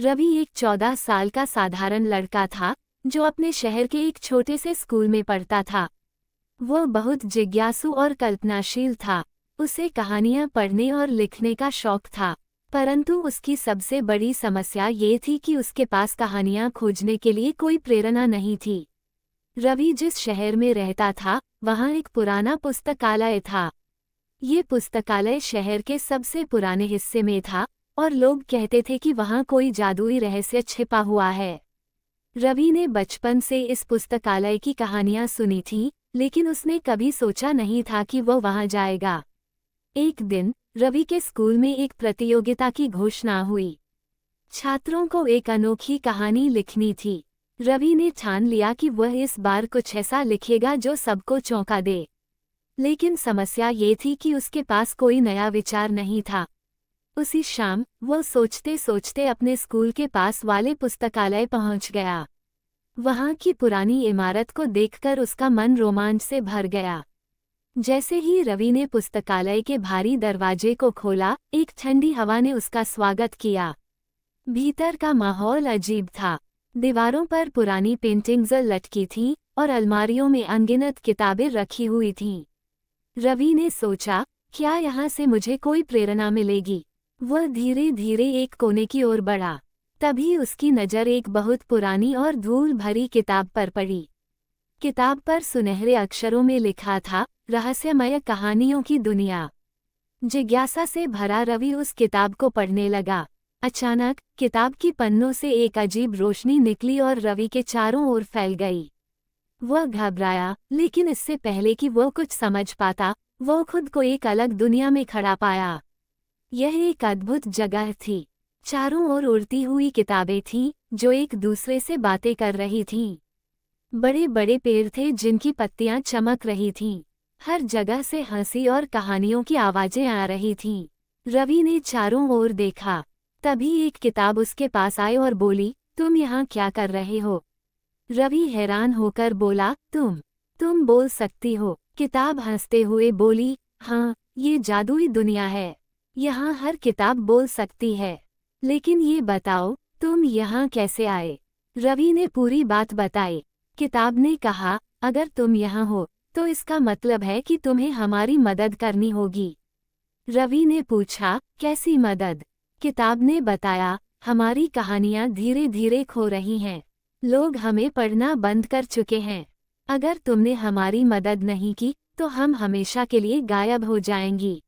रवि एक 14 साल का साधारण लड़का था जो अपने शहर के एक छोटे से स्कूल में पढ़ता था। वह बहुत जिज्ञासु और कल्पनाशील था। उसे कहानियां पढ़ने और लिखने का शौक था, परंतु उसकी सबसे बड़ी समस्या ये थी कि उसके पास कहानियां खोजने के लिए कोई प्रेरणा नहीं थी। रवि जिस शहर में रहता था वहां एक पुराना पुस्तकालय था। ये पुस्तकालय शहर के सबसे पुराने हिस्से में था और लोग कहते थे कि वहां कोई जादुई रहस्य छिपा हुआ है। रवि ने बचपन से इस पुस्तकालय की कहानियां सुनी थीं, लेकिन उसने कभी सोचा नहीं था कि वह वहां जाएगा। एक दिन रवि के स्कूल में एक प्रतियोगिता की घोषणा हुई। छात्रों को एक अनोखी कहानी लिखनी थी। रवि ने ठान लिया कि वह इस बार कुछ ऐसा लिखेगा जो सबको चौंका दे। लेकिन समस्या ये थी कि उसके पास कोई नया विचार नहीं था। उसी शाम वह सोचते सोचते अपने स्कूल के पास वाले पुस्तकालय पहुंच गया। वहां की पुरानी इमारत को देखकर उसका मन रोमांच से भर गया। जैसे ही रवि ने पुस्तकालय के भारी दरवाजे को खोला, एक ठंडी हवा ने उसका स्वागत किया। भीतर का माहौल अजीब था। दीवारों पर पुरानी पेंटिंग्स लटकी थीं और अलमारियों में अनगिनत किताबें रखी हुई थीं। रवि ने सोचा, क्या यहाँ से मुझे कोई प्रेरणा मिलेगी? वह धीरे धीरे एक कोने की ओर बढ़ा। तभी उसकी नज़र एक बहुत पुरानी और धूल भरी किताब पर पड़ी। किताब पर सुनहरे अक्षरों में लिखा था, रहस्यमय कहानियों की दुनिया। जिज्ञासा से भरा रवि उस किताब को पढ़ने लगा। अचानक किताब की पन्नों से एक अजीब रोशनी निकली और रवि के चारों ओर फैल गई। वह घबराया, लेकिन इससे पहले कि वह कुछ समझ पाता, वह खुद को एक अलग दुनिया में खड़ा पाया। यह एक अद्भुत जगह थी। चारों ओर उड़ती हुई किताबें थीं, जो एक दूसरे से बातें कर रही थीं। बड़े बड़े पेड़ थे जिनकी पत्तियां चमक रही थीं। हर जगह से हंसी और कहानियों की आवाजें आ रही थीं। रवि ने चारों ओर देखा। तभी एक किताब उसके पास आई और बोली, तुम यहाँ क्या कर रहे हो? रवि हैरान होकर बोला, तुम बोल सकती हो? किताब हंसते हुए बोली, हाँ, ये जादुई दुनिया है। यहाँ हर किताब बोल सकती है। लेकिन ये बताओ, तुम यहाँ कैसे आए? रवि ने पूरी बात बताई। किताब ने कहा, अगर तुम यहाँ हो तो इसका मतलब है कि तुम्हें हमारी मदद करनी होगी। रवि ने पूछा, कैसी मदद? किताब ने बताया, हमारी कहानियाँ धीरे धीरे खो रही हैं। लोग हमें पढ़ना बंद कर चुके हैं। अगर तुमने हमारी मदद नहीं की तो हम हमेशा के लिए गायब हो जाएंगी।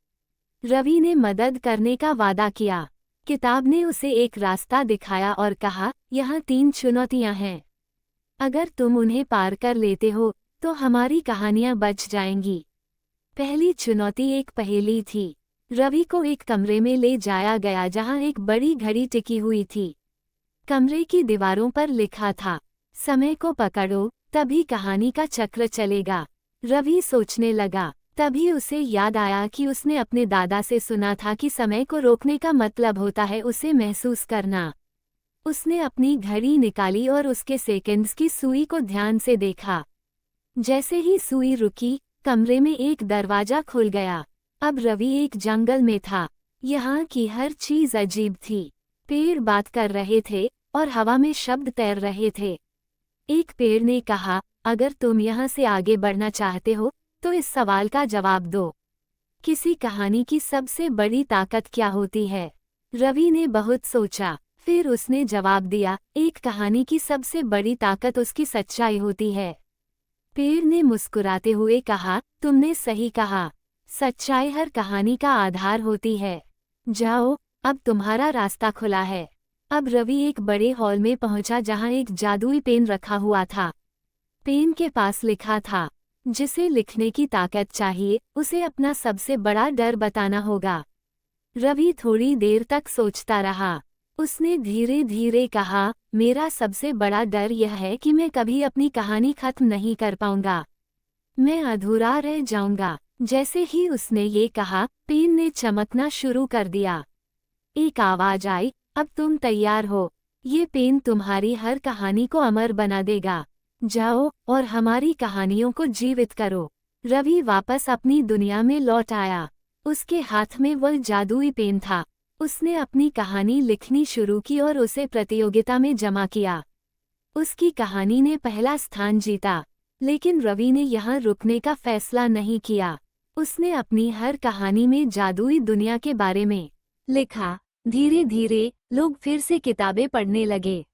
रवि ने मदद करने का वादा किया। किताब ने उसे एक रास्ता दिखाया और कहा, यहाँ 3 चुनौतियाँ हैं। अगर तुम उन्हें पार कर लेते हो तो हमारी कहानियाँ बच जाएंगी। पहली चुनौती एक पहेली थी। रवि को एक कमरे में ले जाया गया जहाँ एक बड़ी घड़ी टिकी हुई थी। कमरे की दीवारों पर लिखा था, समय को पकड़ो तभी कहानी का चक्र चलेगा। रवि सोचने लगा। तभी उसे याद आया कि उसने अपने दादा से सुना था कि समय को रोकने का मतलब होता है उसे महसूस करना। उसने अपनी घड़ी निकाली और उसके सेकंड्स की सुई को ध्यान से देखा। जैसे ही सुई रुकी, कमरे में एक दरवाजा खुल गया। अब रवि एक जंगल में था। यहाँ की हर चीज अजीब थी। पेड़ बात कर रहे थे और हवा में शब्द तैर रहे थे। एक पेड़ ने कहा, अगर तुम यहाँ से आगे बढ़ना चाहते हो तो इस सवाल का जवाब दो, किसी कहानी की सबसे बड़ी ताकत क्या होती है? रवि ने बहुत सोचा। फिर उसने जवाब दिया, एक कहानी की सबसे बड़ी ताकत उसकी सच्चाई होती है। पेड़ ने मुस्कुराते हुए कहा, तुमने सही कहा। सच्चाई हर कहानी का आधार होती है। जाओ, अब तुम्हारा रास्ता खुला है। अब रवि एक बड़े हॉल में पहुंचा जहां एक जादुई पेन रखा हुआ था। पेन के पास लिखा था, जिसे लिखने की ताकत चाहिए उसे अपना सबसे बड़ा डर बताना होगा। रवि थोड़ी देर तक सोचता रहा। उसने धीरे धीरे कहा, मेरा सबसे बड़ा डर यह है कि मैं कभी अपनी कहानी खत्म नहीं कर पाऊंगा। मैं अधूरा रह जाऊंगा। जैसे ही उसने ये कहा, पेन ने चमकना शुरू कर दिया। एक आवाज आई, अब तुम तैयार हो। ये पेन तुम्हारी हर कहानी को अमर बना देगा। जाओ और हमारी कहानियों को जीवित करो। रवि वापस अपनी दुनिया में लौट आया। उसके हाथ में वह जादुई पेन था। उसने अपनी कहानी लिखनी शुरू की और उसे प्रतियोगिता में जमा किया। उसकी कहानी ने पहला स्थान जीता, लेकिन रवि ने यहाँ रुकने का फैसला नहीं किया। उसने अपनी हर कहानी में जादुई दुनिया के बारे में लिखा। धीरे धीरे लोग फिर से किताबें पढ़ने लगे।